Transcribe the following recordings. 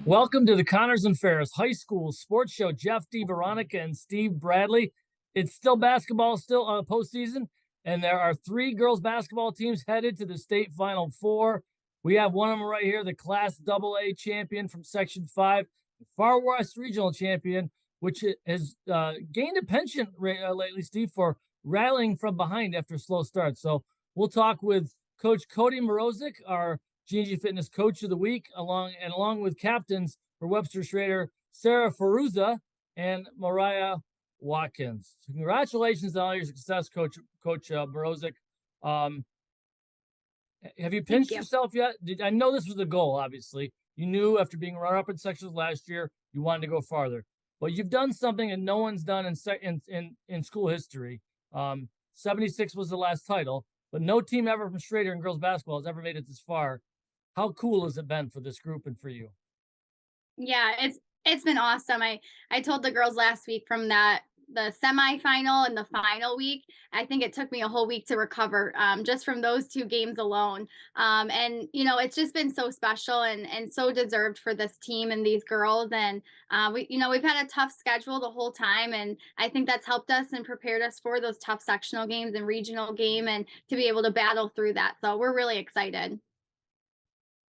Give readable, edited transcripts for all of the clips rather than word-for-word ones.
Welcome to the Connors and Ferris High School Sports Show. Jeff, DiVeronica and Steve Bradley. It's still basketball, still postseason, and there are three girls basketball teams headed to the state Final Four. We have one of them right here, the Class AA champion from Section 5, Far West Regional champion, which has gained a penchant lately, Steve, for rallying from behind after a slow start. So we'll talk with Coach Codi Mrozek, our G&G Fitness Coach of the Week, along with captains for Webster Schroeder, Sarah Ferruzza and Mariah Watkins. So congratulations on all your success, Coach Mrozek. Have you pinched yourself yet? I know this was the goal, obviously. You knew after being runner-up in sections last year, you wanted to go farther. But you've done something that no one's done in school history. 76 was the last title, but no team ever from Schroeder in girls basketball has ever made it this far. How cool has it been for this group and for you? Yeah, it's been awesome. I told the girls last week from the semifinal and the final week. I think it took me a whole week to recover just from those two games alone. And it's just been so special and so deserved for this team and these girls. And we've had a tough schedule the whole time, and I think that's helped us and prepared us for those tough sectional games and regional game, and to be able to battle through that. So we're really excited.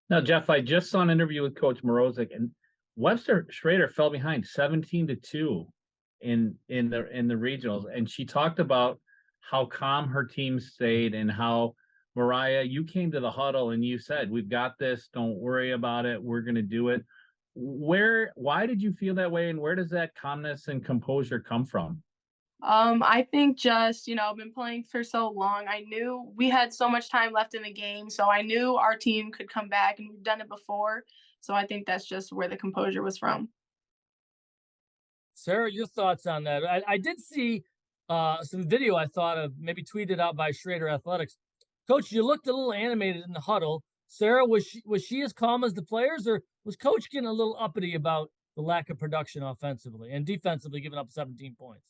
Now, Jeff, I just saw an interview with Coach Mrozek, and Webster Schroeder fell behind 17-2 in the regionals, and she talked about how calm her team stayed and how, Mariah, you came to the huddle and you said, "We've got this. Don't worry about it. We're going to do it." Why did you feel that way, and where does that calmness and composure come from? I think just, I've been playing for so long. I knew we had so much time left in the game, so I knew our team could come back, and we've done it before. So I think that's just where the composure was from. Sarah, your thoughts on that? I did see some video I thought of, maybe tweeted out by Schroeder Athletics. Coach, you looked a little animated in the huddle. Sarah, was she as calm as the players, or was Coach getting a little uppity about the lack of production offensively and defensively, giving up 17 points?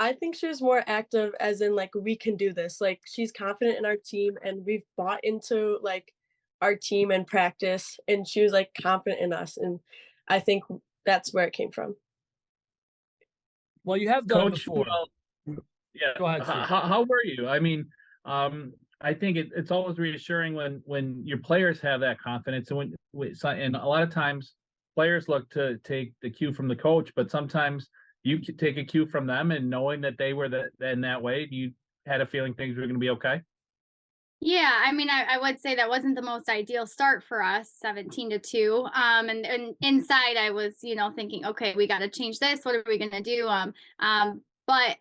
I think she was more active, as in, like, we can do this. Like, she's confident in our team, and we've bought into, like, our team and practice, and she was, like, confident in us, and I think that's where it came from. Well, you have done Coach, before. Yeah. Go ahead, Steve. How were you? I mean, I think it's always reassuring when your players have that confidence, and and a lot of times players look to take the cue from the coach, but sometimes you take a cue from them, and knowing that they were in that way, you had a feeling things were going to be okay. Yeah, I mean, I would say that wasn't the most ideal start for us, 17-2. And inside I was, thinking, okay, we got to change this. What are we going to do? But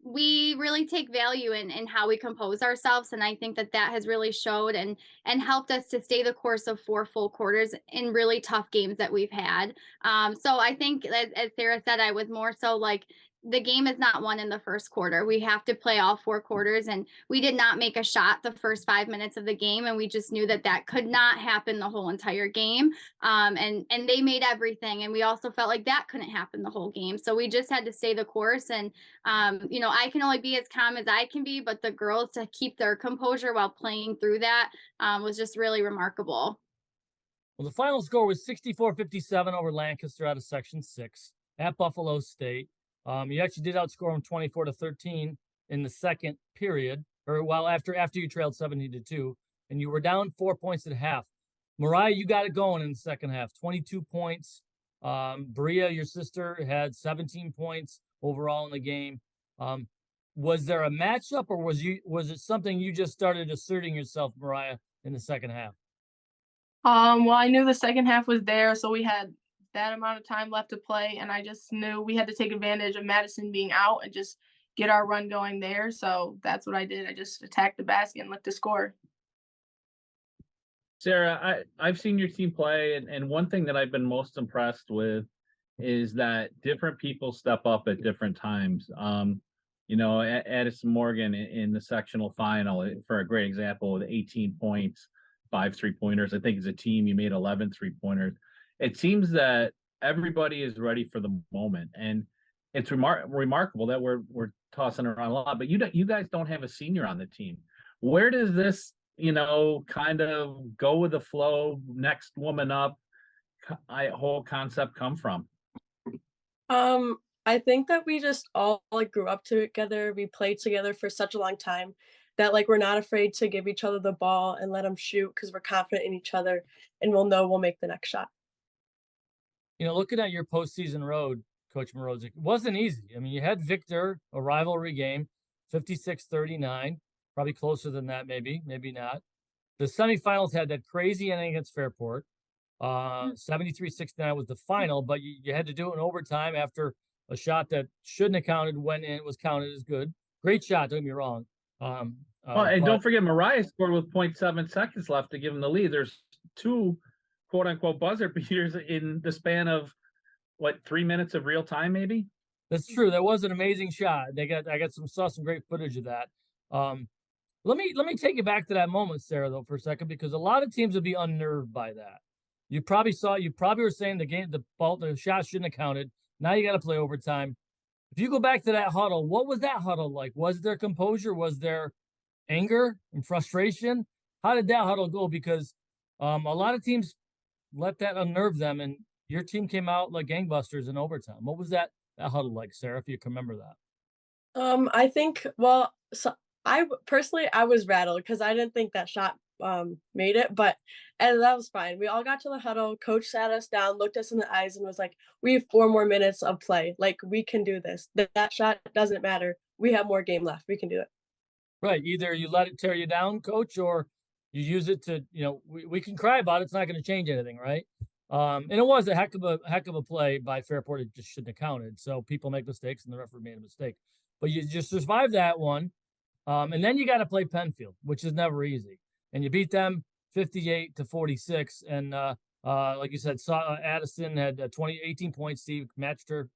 we really take value in how we compose ourselves, and I think that has really showed and helped us to stay the course of 4 full quarters in really tough games that we've had. So I think, as Sarah said, I was more so like, the game is not won in the first quarter. We have to play all 4 quarters, and we did not make a shot the first 5 minutes of the game, and we just knew that could not happen the whole entire game. And they made everything, and we also felt like that couldn't happen the whole game. So we just had to stay the course, and I can only be as calm as I can be, but the girls, to keep their composure while playing through that, was just really remarkable. Well, the final score was 64-57 over Lancaster out of Section 6 at Buffalo State. You actually did outscore them 24-13 in the second period, or after you trailed 17-2, and you were down 4 points at half. Mariah, you got it going in the second half, 22 points. Bria, your sister, had 17 points overall in the game. Was there a matchup, or was it something you just started asserting yourself, Mariah, in the second half? Well, I knew the second half was there, so we had that amount of time left to play, and I just knew we had to take advantage of Madison being out and just get our run going there. So that's what I did. I just attacked the basket and looked to score. Sarah, I've seen your team play, and one thing that I've been most impressed with is that different people step up at different times. Addison Morgan in the sectional final, for a great example, with 18 points, 5 3-pointers. I think as a team, you made 11 3-pointers. It seems that everybody is ready for the moment, and it's remarkable that we're tossing around a lot. But you guys don't have a senior on the team. Where does this kind of go with the flow, next woman up, whole concept come from? I think that we just all like grew up together. We played together for such a long time that like we're not afraid to give each other the ball and let them shoot because we're confident in each other and we'll know we'll make the next shot. Looking at your postseason road, Coach Mrozek, it wasn't easy. I mean, you had Victor, a rivalry game, 56-39, probably closer than that, maybe not. The semifinals had that crazy inning against Fairport. 73-69 was the final, but you had to do it in overtime after a shot that shouldn't have counted went in, was counted as good. Great shot, don't get me wrong. And don't forget, Mariah scored with 0.7 seconds left to give them the lead. There's 2 quote unquote buzzer beaters in the span of 3 minutes of real time, maybe? That's true. That was an amazing shot. I saw some great footage of that. Let me take you back to that moment, Sarah, though, for a second, because a lot of teams would be unnerved by that. You probably were saying the shot shouldn't have counted. Now you got to play overtime. If you go back to that huddle, what was that huddle like? Was there composure? Was there anger and frustration? How did that huddle go? Because a lot of teams let that unnerve them, and your team came out like gangbusters in overtime. What was that huddle like, Sarah, if you can remember that? I think, I personally, I was rattled because I didn't think that shot made it, and that was fine. We all got to the huddle. Coach sat us down, looked us in the eyes, and was like, "We have 4 more minutes of play. Like, we can do this. That shot doesn't matter. We have more game left. We can do it." Right. Either you let it tear you down, Coach, or you use it to, we can cry about it. It's not going to change anything, right? And it was a heck of a play by Fairport. It just shouldn't have counted. So people make mistakes, and the referee made a mistake. But you just survived that one. And then you got to play Penfield, which is never easy. And you beat them 58-46. And like you said, Addison had 18 points. Steve matched her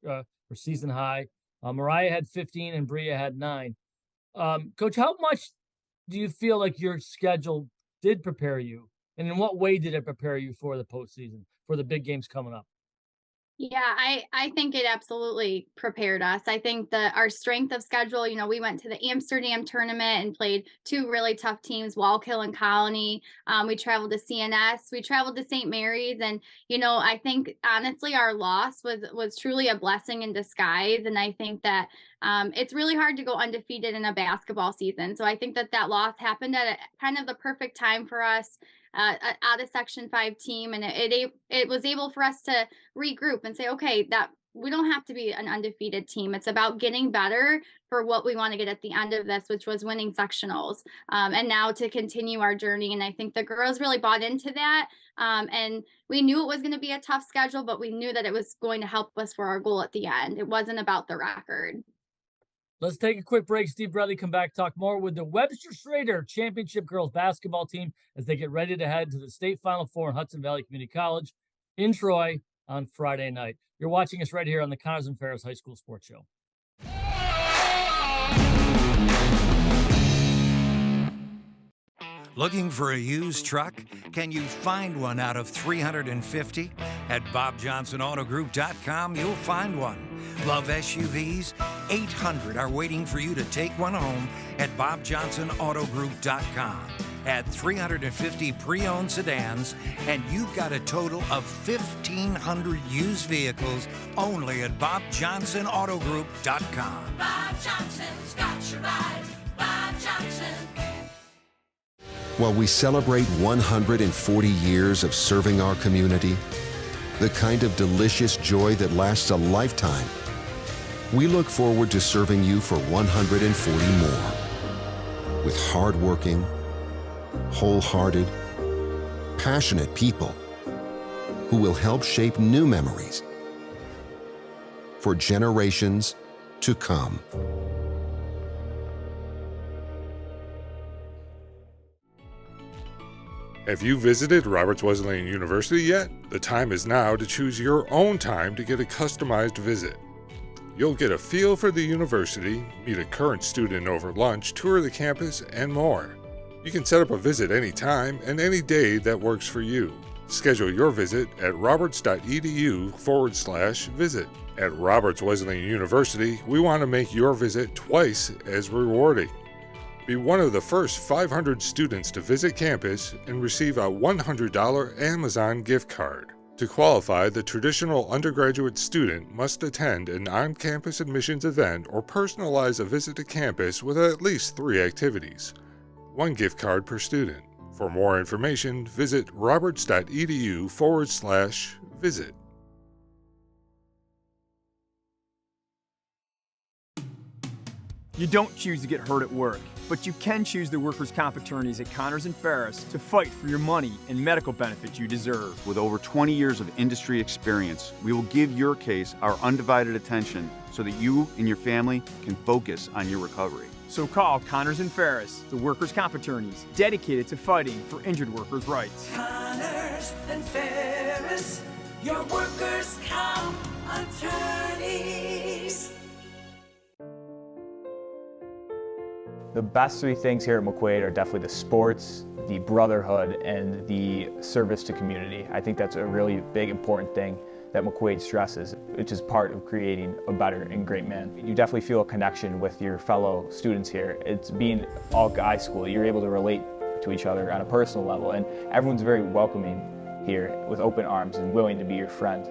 season high. Mariah had 15 and Bria had 9. Coach, how much do you feel like your schedule did prepare you? And in what way did it prepare you for the postseason, for the big games coming up? Yeah, I think it absolutely prepared us. I think that our strength of schedule, we went to the Amsterdam tournament and played 2 really tough teams, Wallkill and Colony. We traveled to CNS, we traveled to St. Mary's. And, I think honestly, our loss was truly a blessing in disguise. And I think that it's really hard to go undefeated in a basketball season. So I think that loss happened at kind of the perfect time for us. Out of Section 5 team, and it was able for us to regroup and say, okay, that we don't have to be an undefeated team. It's about getting better for what we want to get at the end of this, which was winning sectionals, and now to continue our journey. And I think the girls really bought into that, and we knew it was going to be a tough schedule, but we knew that it was going to help us for our goal at the end. It wasn't about the record. Let's take a quick break. Steve Bradley, come back, talk more with the Webster Schroeder Championship Girls Basketball team as they get ready to head to the state Final Four in Hudson Valley Community College in Troy on Friday night. You're watching us right here on the Connors and Ferris High School Sports Show. Looking for a used truck? Can you find one out of 350? At BobJohnsonAutoGroup.com, you'll find one. Love SUVs? 800 are waiting for you to take one home at BobJohnsonAutoGroup.com. Add 350 pre-owned sedans, and you've got a total of 1,500 used vehicles only at BobJohnsonAutoGroup.com. Bob Johnson's got your ride. Bob Johnson. While we celebrate 140 years of serving our community, the kind of delicious joy that lasts a lifetime, we look forward to serving you for 140 more. With hardworking, wholehearted, passionate people who will help shape new memories for generations to come. Have you visited Roberts Wesleyan University yet? The time is now to choose your own time to get a customized visit. You'll get a feel for the university, meet a current student over lunch, tour the campus, and more. You can set up a visit anytime and any day that works for you. Schedule your visit at roberts.edu/visit. At Roberts Wesleyan University, we want to make your visit twice as rewarding. Be one of the first 500 students to visit campus and receive a $100 Amazon gift card. To qualify, the traditional undergraduate student must attend an on-campus admissions event or personalize a visit to campus with at least 3 activities. 1 gift card per student. For more information, visit roberts.edu/visit. You don't choose to get hurt at work, but you can choose the workers' comp attorneys at Connors and Ferris to fight for your money and medical benefits you deserve. With over 20 years of industry experience, we will give your case our undivided attention so that you and your family can focus on your recovery. So call Connors and Ferris, the workers' comp attorneys dedicated to fighting for injured workers' rights. Connors and Ferris, your workers' comp attorneys. The best 3 things here at McQuaid are definitely the sports, the brotherhood, and the service to community. I think that's a really big, important thing that McQuaid stresses, which is part of creating a better and great man. You definitely feel a connection with your fellow students here. It's being all guys school. You're able to relate to each other on a personal level, and everyone's very welcoming here with open arms and willing to be your friend.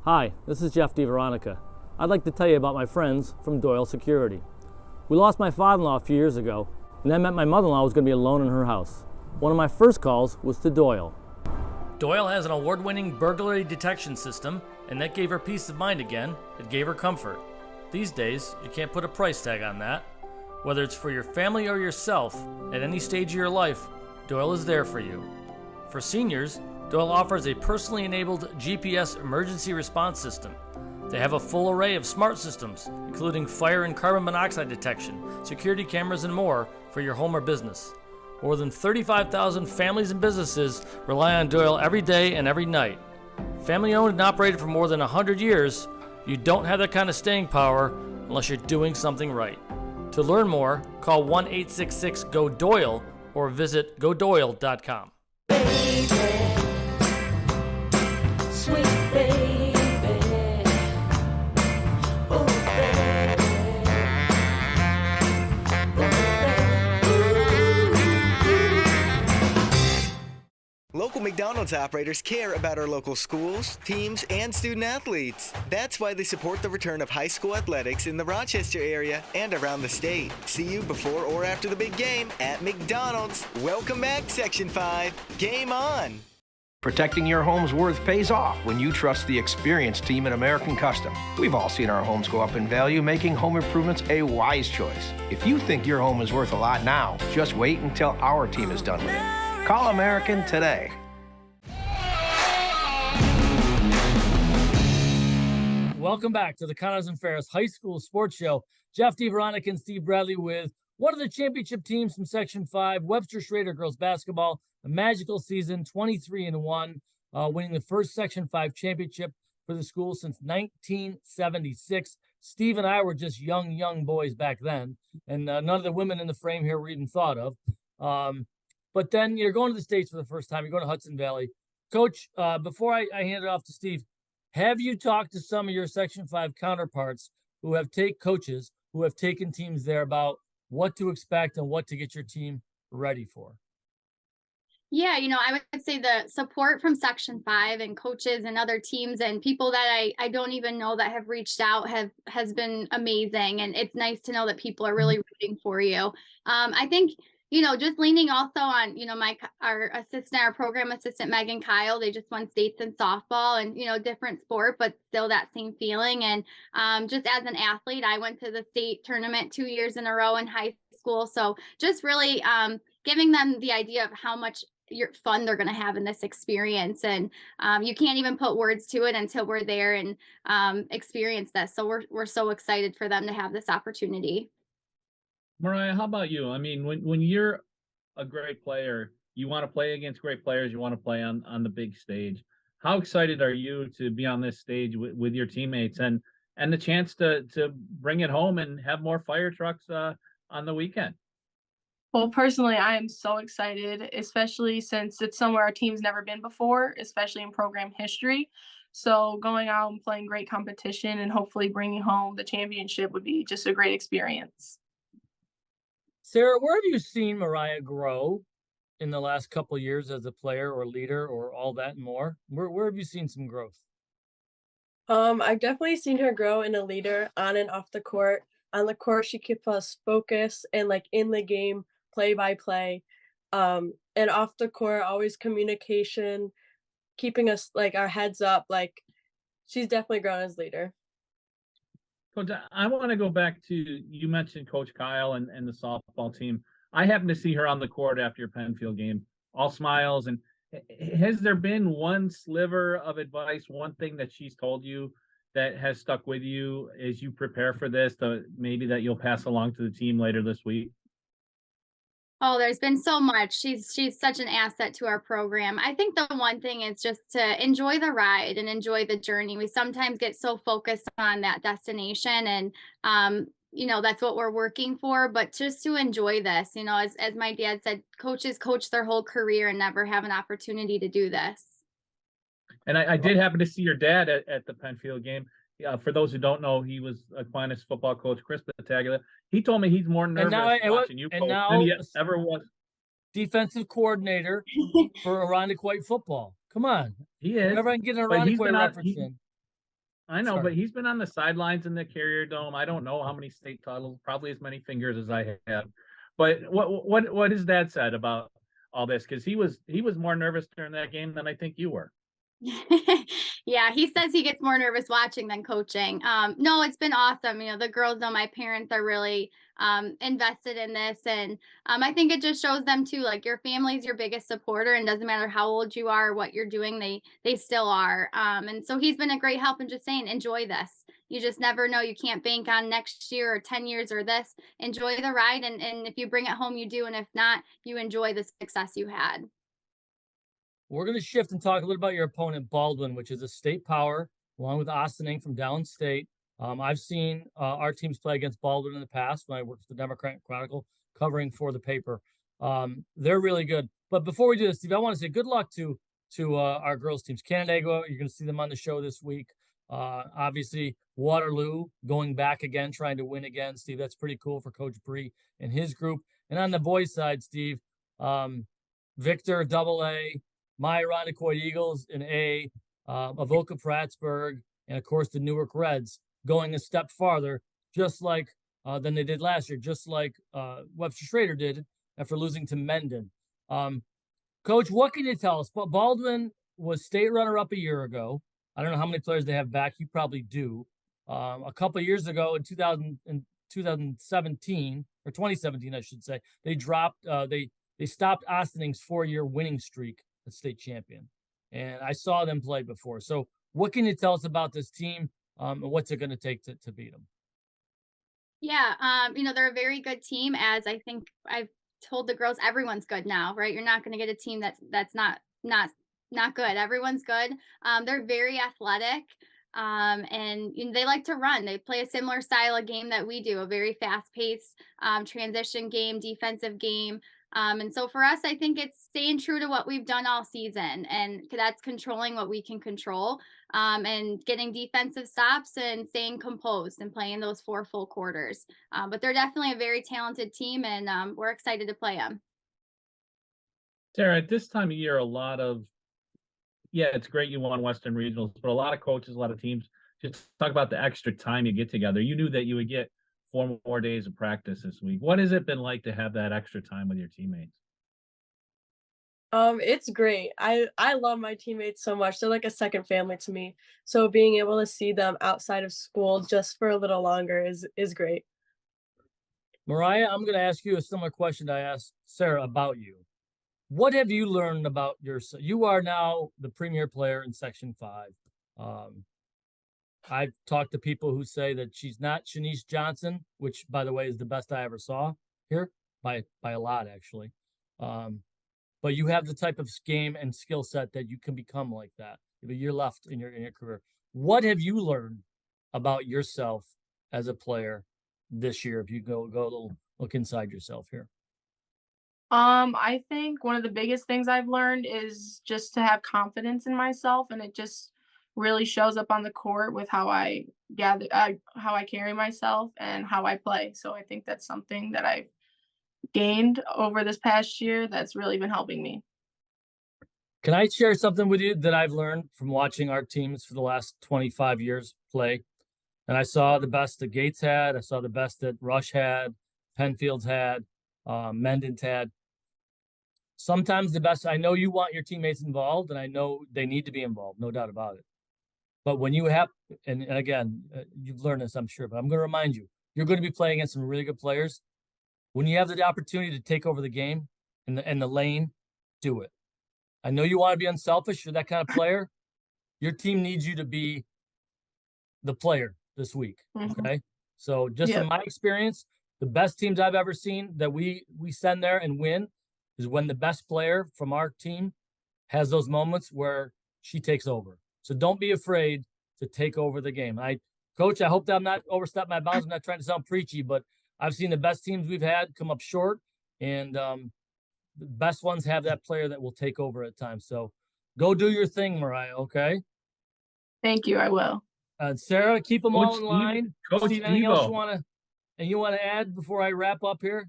Hi, this is Jeff DiVeronica. I'd like to tell you about my friends from Doyle Security. We lost my father-in-law a few years ago, and that meant my mother-in-law was going to be alone in her house. One of my first calls was to Doyle. Doyle has an award-winning burglary detection system, and that gave her peace of mind again. It gave her comfort. These days, you can't put a price tag on that. Whether it's for your family or yourself, at any stage of your life, Doyle is there for you. For seniors, Doyle offers a personally enabled GPS emergency response system. They have a full array of smart systems, including fire and carbon monoxide detection, security cameras, and more for your home or business. More than 35,000 families and businesses rely on Doyle every day and every night. Family owned and operated for more than 100 years, you don't have that kind of staying power unless you're doing something right. To learn more, call 1-866-GO-DOYLE or visit godoyle.com. Sweet baby. Local McDonald's operators care about our local schools, teams, and student athletes. That's why they support the return of high school athletics in the Rochester area and around the state. See you before or after the big game at McDonald's. Welcome back, Section 5. Game on! Protecting your home's worth pays off when you trust the experienced team at American Custom. We've all seen our homes go up in value, making home improvements a wise choice. If you think your home is worth a lot now, just wait until our team is done with it. Call American today. Welcome back to the Connors and Ferris High School Sports Show. Jeff DiVeronica and Steve Bradley with one of the championship teams from Section 5, Webster Schroeder girls basketball. A magical season, 23-1, winning the first Section 5 championship for the school since 1976. Steve and I were just young boys back then, and none of the women in the frame here were even thought of. But then you're going to the States for the first time. You're going to Hudson Valley. Coach, before I hand it off to Steve, have you talked to some of your Section 5 counterparts who have taken teams there about what to expect and what to get your team ready for? Yeah, I would say the support from Section 5 and coaches and other teams and people that I don't even know that have reached out has been amazing. And it's nice to know that people are really rooting for you. I think, just leaning also on, our program assistant, Megan Kyle, they just won states in softball and, different sport, but still that same feeling. And just as an athlete, I went to the state tournament 2 years in a row in high school. So just really giving them the idea of how much fun they're going to have in this experience. And you can't even put words to it until we're there and experience this. So we're so excited for them to have this opportunity. Mariah, how about you? I mean, when you're a great player, you want to play against great players, you want to play on the big stage. How excited are you to be on this stage with your teammates and the chance to bring it home and have more fire trucks on the weekend? Well, personally, I am so excited, especially since it's somewhere our team's never been before, especially in program history. So going out and playing great competition and hopefully bringing home the championship would be just a great experience. Sarah, where have you seen Mariah grow in the last couple of years as a player or leader or all that and more? Where have you seen some growth? I've definitely seen her grow in a leader on and off the court. On the court, she keeps us focused and like in the game, play by play. And off the court, always communication, keeping us like our heads up. Like she's definitely grown as leader. Coach, I want to go back to, you mentioned Coach Kyle and the softball team. I happened to see her on the court after your Penfield game, all smiles. And has there been one sliver of advice, one thing that she's told you that has stuck with you as you prepare for this, maybe that you'll pass along to the team later this week? Oh, there's been so much. She's such an asset to our program. I think the one thing is just to enjoy the ride and enjoy the journey. We sometimes get so focused on that destination and that's what we're working for, but just to enjoy this, as my dad said, coaches coach their whole career and never have an opportunity to do this. And I did happen to see your dad at the Penfield game. For those who don't know, he was Aquinas football coach, Chris Battaglia. He told me he's more nervous watching you coach than he ever was. Defensive coordinator for Irondequoit football. Come on. He is. Whenever I can get an Irondequoit reference in. I know, but he's been on the sidelines in the Carrier Dome. I don't know how many state titles, probably as many fingers as I have. But what his dad said about all this, because he was more nervous during that game than I think you were. Yeah, he says he gets more nervous watching than coaching. No, it's been awesome. The girls know my parents are really invested in this, and I think it just shows them too, like your family's your biggest supporter, and doesn't matter how old you are or what you're doing, they still are. And so he's been a great help in just saying, enjoy this. You just never know. You can't bank on next year or 10 years or this. Enjoy the ride, and if you bring it home, you do, and if not, you enjoy the success you had. We're going to shift and talk a little about your opponent, Baldwin, which is a state power, along with Ossining from downstate. I've seen our teams play against Baldwin in the past when I worked for the Democrat Chronicle covering for the paper. They're really good. But before we do this, Steve, I want to say good luck to our girls' teams. Canandaigua, you're going to see them on the show this week. Obviously, Waterloo going back again, trying to win again. Steve, that's pretty cool for Coach Bree and his group. And on the boys' side, Steve, Victor, AA, my Irondequoit Eagles in A, Avoca Prattsburgh, and of course the Newark Reds going a step farther, just like than they did last year, just like Webster Schroeder did after losing to Mendon. Coach, what can you tell us? Baldwin was state runner-up a year ago. I don't know how many players they have back. You probably do. A couple of years ago in 2017, or 2017, I should say, they dropped, they stopped Ostining's 4-year winning streak at state champion. And I saw them play before. So what can you tell us about this team and what's it going to take to beat them? Yeah, they're a very good team, as I think I've told the girls, everyone's good now, right? You're not going to get a team that's not good. Everyone's good. They're very athletic. And they like to run. They play a similar style of game that we do, a very fast-paced transition game, defensive game. And so for us, I think it's staying true to what we've done all season, and that's controlling what we can control, and getting defensive stops and staying composed and playing those 4 full quarters. But they're definitely a very talented team, and we're excited to play them. Sarah, at this time of year, it's great you won Western Regionals, but a lot of coaches, a lot of teams just talk about the extra time you get together. You knew that you would get 4 more days of practice this week. What has it been like to have that extra time with your teammates? It's great. I love my teammates so much. They're like a second family to me. So being able to see them outside of school just for a little longer is great. Mariah, I'm going to ask you a similar question I asked Sarah about you. What have you learned about yourself? You are now the premier player in Section 5. I've talked to people who say that she's not Shanice Johnson, which, by the way, is the best I ever saw here by a lot, actually. But you have the type of game and skill set that you can become like that. You have a year left in your career. What have you learned about yourself as a player this year? If you go look inside yourself here. I think one of the biggest things I've learned is just to have confidence in myself, and it just really shows up on the court with how I how I carry myself and how I play. So I think that's something that I've gained over this past year that's really been helping me. Can I share something with you that I've learned from watching our teams for the last 25 years play? And I saw the best that Gates had. I saw the best that Rush had, Penfield's had, Mendon's had. Sometimes the best, I know you want your teammates involved, and I know they need to be involved, no doubt about it. But when you have, and again, you've learned this, I'm sure, but I'm going to remind you, you're going to be playing against some really good players. When you have the opportunity to take over the game in the lane, do it. I know you want to be unselfish. You're that kind of player. Your team needs you to be the player this week. Okay. So just from my experience, the best teams I've ever seen that we send there and win is when the best player from our team has those moments where she takes over. So don't be afraid to take over the game. Coach, I hope that I'm not overstepping my bounds. I'm not trying to sound preachy, but I've seen the best teams we've had come up short, and the best ones have that player that will take over at times. So go do your thing, Mariah, okay? Thank you, I will. Sarah, keep them all in Steve- line. Coach Steve, anything else Devo. you want to add before I wrap up here?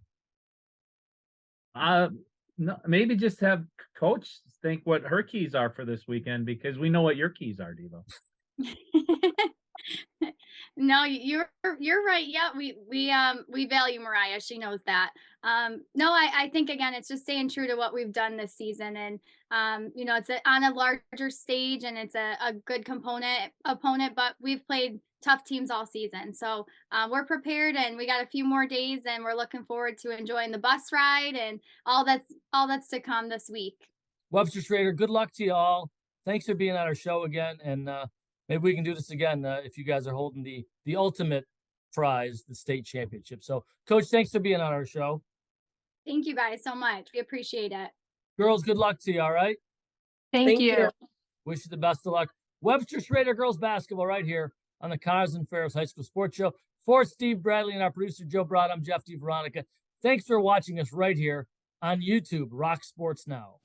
No, maybe just have Coach think what her keys are for this weekend, because we know what your keys are, Devo. No, you're right. Yeah, we value Mariah. She knows that. No, I think again, it's just staying true to what we've done this season, and it's on a larger stage, and it's a good opponent, but we've played tough teams all season, so we're prepared, and we got a few more days, and we're looking forward to enjoying the bus ride and all that's to come this week. Webster Schroeder, good luck to you all. Thanks for being on our show again, and maybe we can do this again if you guys are holding the ultimate prize, the state championship. So, Coach, thanks for being on our show. Thank you guys so much. We appreciate it. Girls, good luck to you, all right? Thank you. Wish you the best of luck. Webster Schroeder girls basketball right here on the Connors and Ferris High School Sports Show. For Steve Bradley and our producer, Joe Broad, I'm Jeff DiVeronica. Thanks for watching us right here on YouTube, Rock Sports Now.